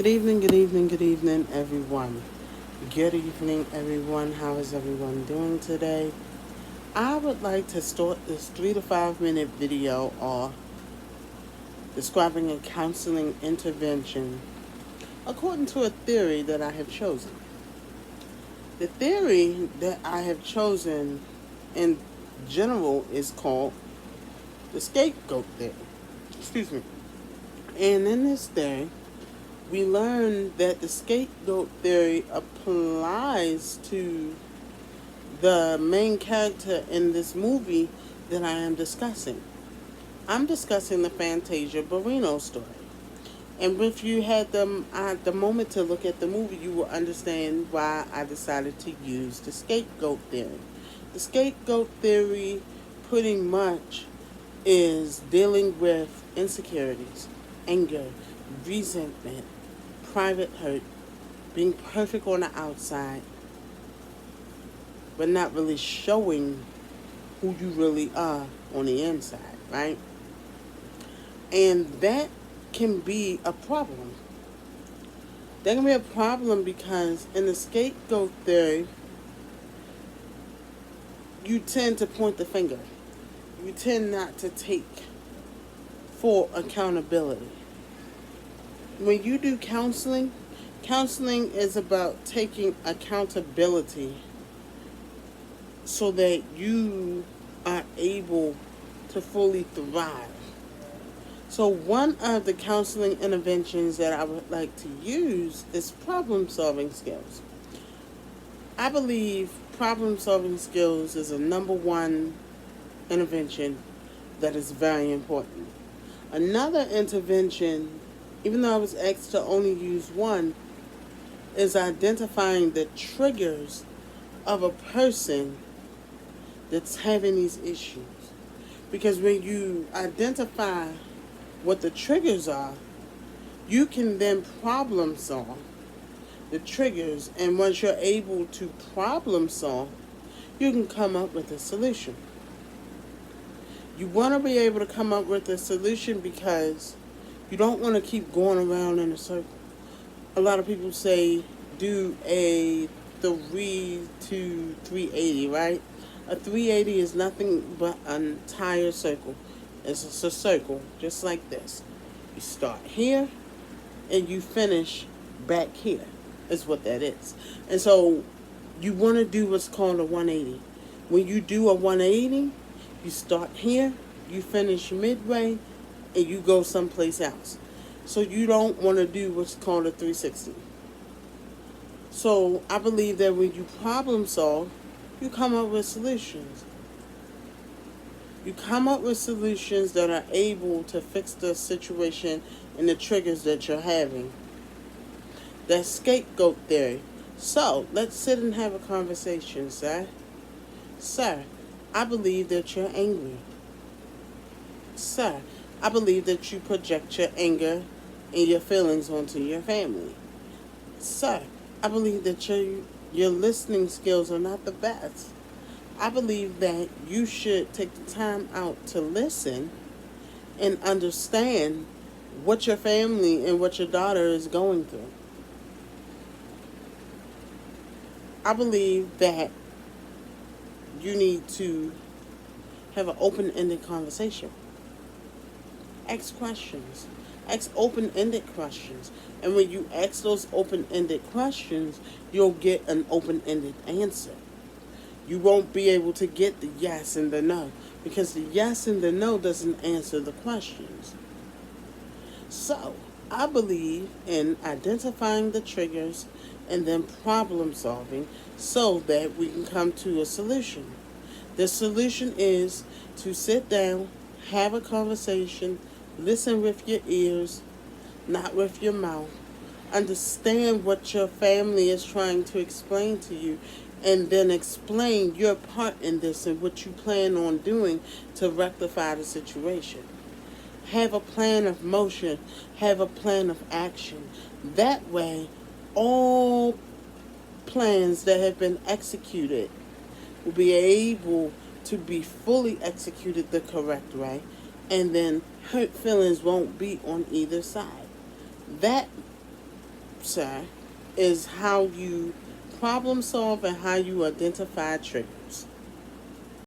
Good evening, good evening, everyone. Good evening, everyone. How is everyone doing today? I would like to start this 3 to 5 minute video off describing a counseling intervention according to a theory that I have chosen. The theory that I have chosen in general is called the scapegoat theory. Excuse me. And in this theory, we learn that the scapegoat theory applies to the main character in this movie that I am discussing. I'm discussing the Fantasia Barrino story. And if you had the moment to look at the movie, you will understand why I decided to use the scapegoat theory. The scapegoat theory pretty much is dealing with insecurities, anger, resentment, private hurt, being perfect on the outside, but not really showing who you really are on the inside, right? And that can be a problem. That can be a problem because in the scapegoat theory, you tend to point the finger. You tend not to take full accountability. When you do counseling, counseling is about taking accountability so that you are able to fully thrive. So one of the counseling interventions that I would like to use is problem-solving skills. I believe problem-solving skills is a number one intervention that is very important. Another intervention, even though I was asked to only use one, is identifying the triggers of a person that's having these issues. Because when you identify what the triggers are, you can then problem solve the triggers. And once you're able to problem solve, you can come up with a solution. You want to be able to come up with a solution because you don't want to keep going around in a circle. A lot of people say do a 3 to 380, right? A 380 is nothing but an entire circle. It's just a circle, just like this. You start here and you finish back here, is what that is. And so you want to do what's called a 180. When you do a 180, you start here, you finish midway, and you go someplace else. So you don't want to do what's called a 360. So I believe that when you problem solve, you come up with solutions. You come up with solutions that are able to fix the situation and the triggers that you're having. That's scapegoat theory. So let's sit and have a conversation, sir. Sir, I believe that you're angry. Sir, I believe that you project your anger and your feelings onto your family. Sir, I believe that your listening skills are not the best. I believe that you should take the time out to listen and understand what your family and what your daughter is going through. I believe that you need to have an open-ended conversation. Ask questions. Ask open-ended questions. And when you ask those open-ended questions, you'll get an open-ended answer. You won't be able to get the yes and the no because the yes and the no doesn't answer the questions. So, I believe in identifying the triggers and then problem solving so that we can come to a solution. The solution is to sit down, have a conversation, listen with your ears, not with your mouth. Understand what your family is trying to explain to you and then explain your part in this and what you plan on doing to rectify the situation. Have a plan of motion, have a plan of action. That way, all plans that have been executed will be able to be fully executed the correct way, and then hurt feelings won't be on either side. That sir, is how you problem solve and how you identify triggers.